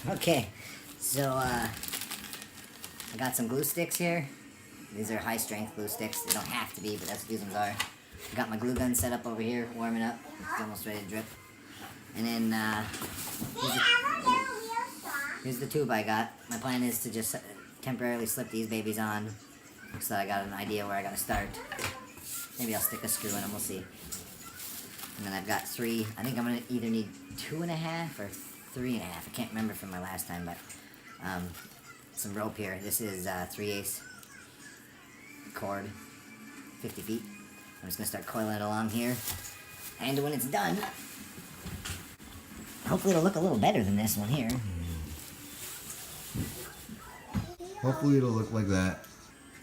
Okay, so I got some glue sticks here. These are high strength glue sticks. They don't have to be, but that's what these ones are. I got my glue gun set up over here, warming up. It's almost ready to drip. And then here's the tube I got. My plan is to just temporarily slip these babies on so I got an idea where I gotta start. Maybe I'll stick a screw in them, we'll see. And then I've got 3. I think I'm gonna either need 2.5 or 3.5. I can't remember from my last time, but some rope here. This is 3/8 cord, 50 feet. I'm just gonna start coiling it along here. And when it's done, hopefully it'll look a little better than this one here. Hopefully it'll look like that.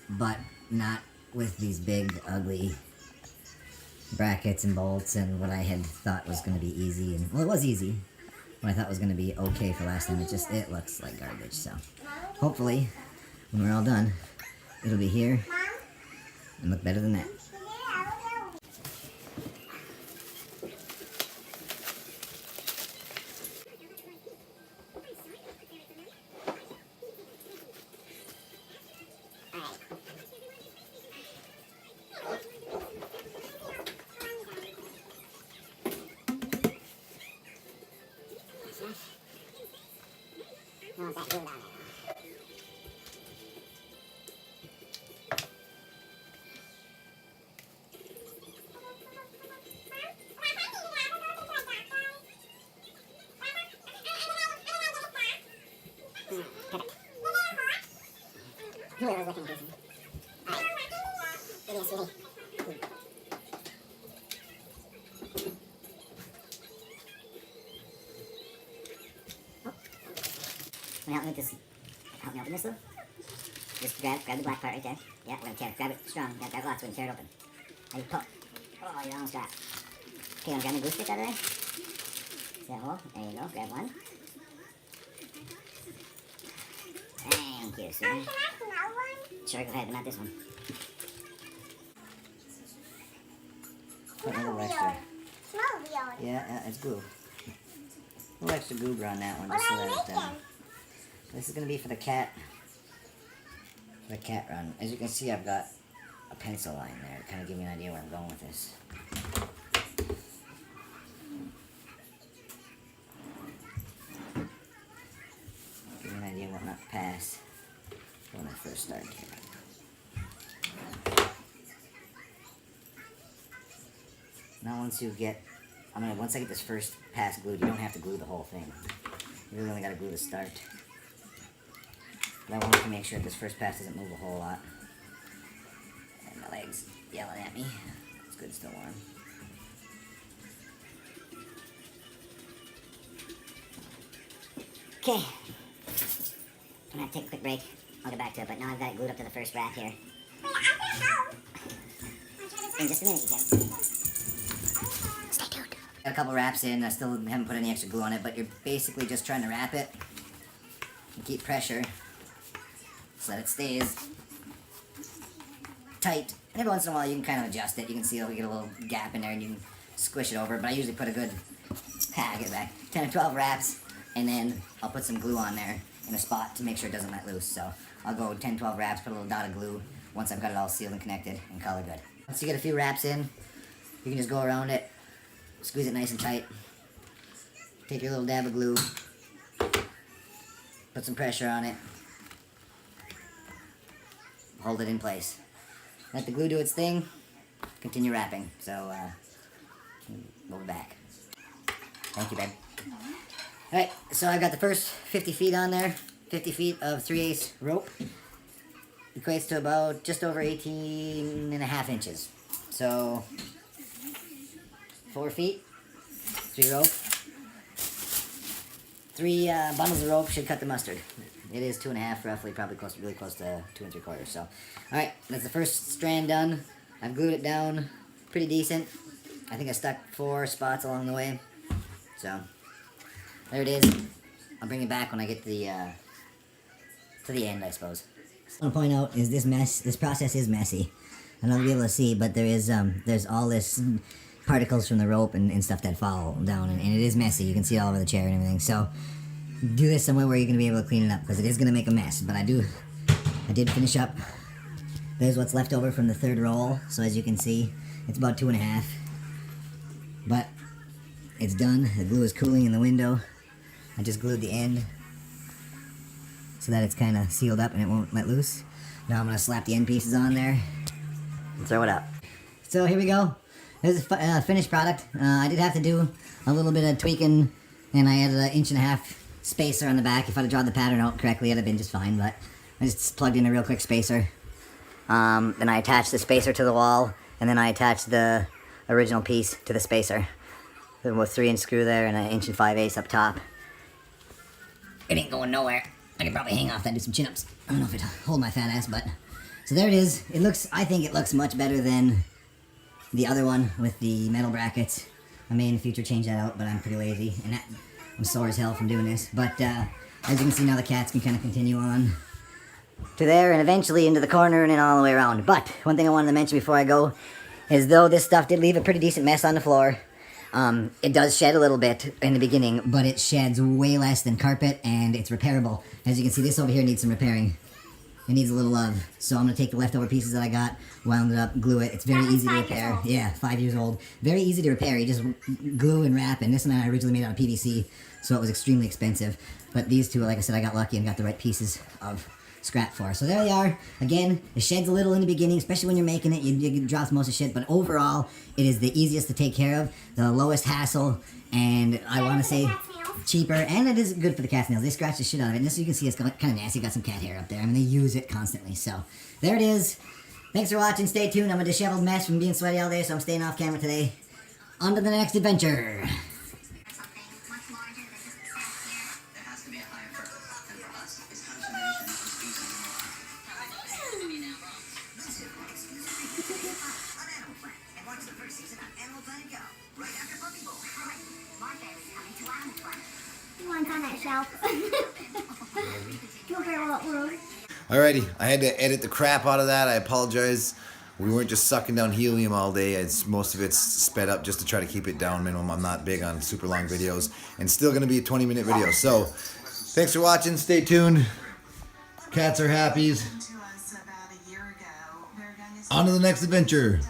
But not with these big, ugly brackets and bolts and what I had thought was going to be easy. And well, it was easy. What I thought was going to be okay for last time. It looks like garbage. So hopefully when we're all done, it'll be here and look better than that. Whoever's looking busy. Alright. It is, sweetie. Help me with this. Help me open this, Lou. Just grab the black part right there. Yeah, we're gonna tear it. Grab it strong. Yeah, grab lots so we can tear it open. How you pull? Oh, you're almost got it. Okay, I'm grabbing the glue stick out of there. See that hole? There you go. Grab one. Thank you, sir. Can I smell one? Sure, go ahead, but not this one. Put a little extra. Smell weird. Yeah, it's glue. A little extra goober on that one, What just so are you that making? this is gonna be for the cat. For the cat run. As you can see, I've got a pencil line there to kind of give you an idea where I'm going with this. Give you an idea what not to pass when I first start here. Now once I get this first pass glued, you don't have to glue the whole thing. You really only got to glue the start. But I wanted to make sure that this first pass doesn't move a whole lot. And my leg's yelling at me. It's good, still warm. Okay. I'm gonna have to take a quick break. I'll get back to it, but now I've got it glued up to the first rack here. Wait, I can help. In just a minute, you can. Stay tuned. Got a couple wraps in. I still haven't put any extra glue on it, but you're basically just trying to wrap it and keep pressure so that it stays tight. And every once in a while, you can kind of adjust it. You can see it'll get a little gap in there, and you can squish it over. But I usually put a good, get it back, 10 or 12 wraps, and then I'll put some glue on there in a spot to make sure it doesn't let loose. So I'll go 10, 12 wraps, put a little dot of glue once I've got it all sealed and connected and color good. Once you get a few wraps in, you can just go around it, squeeze it nice and tight, take your little dab of glue, put some pressure on it, hold it in place. Let the glue do its thing, continue wrapping. So, we'll be back. Thank you, babe. Alright, so I got the first 50 feet on there. 50 feet of 3/8 rope. Equates to about just over 18.5 inches. So, 4 feet, 3 rope. 3 bundles of rope should cut the mustard. It is 2.5 roughly, probably really close to 2 3/4. So, alright, that's the first strand done. I've glued it down pretty decent. I think I stuck 4 spots along the way. So, there it is. I'll bring it back when I get to the end, I suppose. What I want to point out is this process is messy. I don't know if you'll be able to see, but there's all this particles from the rope and stuff that fall down, and it is messy. You can see it all over the chair and everything. So do this somewhere where you're gonna be able to clean it up, because it is gonna make a mess. But I did finish up. There's what's left over from the third roll. So as you can see, it's about 2.5. But it's done. The glue is cooling in the window. I just glued the end so that it's kind of sealed up and it won't let loose. Now I'm gonna slap the end pieces on there and throw it up. So here we go. There's a finished product. I did have to do a little bit of tweaking, and I added an 1.5-inch spacer on the back. If I'd have drawn the pattern out correctly, it'd have been just fine, but I just plugged in a real quick spacer. Then I attached the spacer to the wall, and then I attached the original piece to the spacer. With a 3-inch screw there and an 1 5/8 up top. It ain't going nowhere. I could probably hang off that and do some chin-ups. I don't know if it'll hold my fat ass, but... So there it is. I think it looks much better than the other one with the metal brackets. I may in the future change that out, but I'm pretty lazy. And I'm sore as hell from doing this. But as you can see now, the cats can kind of continue on to there and eventually into the corner and then all the way around. But one thing I wanted to mention before I go is though this stuff did leave a pretty decent mess on the floor, it does shed a little bit in the beginning, but it sheds way less than carpet, and it's repairable. As you can see, this over here needs some repairing. It needs a little love. So I'm going to take the leftover pieces that I got, wound it up, glue it. It's very easy to repair. Yeah, 5 years old. Very easy to repair. You just glue and wrap, and this one I originally made out of PVC, so it was extremely expensive. But these two, like I said, I got lucky and got the right pieces of scrap for. So there they are. Again, it sheds a little in the beginning, especially when you're making it. You drop most of the shit, but overall, it is the easiest to take care of, the lowest hassle, and I want to say cheaper, and it is good for the cat's nails. They scratch the shit out of it, and this you can see it's kind of nasty. Got some cat hair up there. I mean, they use it constantly. So there it is. Thanks for watching. Stay tuned. I'm a disheveled mess from being sweaty all day, so I'm staying off camera today. On to the next adventure. On that shelf. Alrighty, I had to edit the crap out of that. I apologize. We weren't just sucking down helium all day. Most of it's sped up just to try to keep it down minimum. I'm not big on super long videos, and still going to be a 20-minute video. So, thanks for watching. Stay tuned. Cats are happies. On to the next adventure.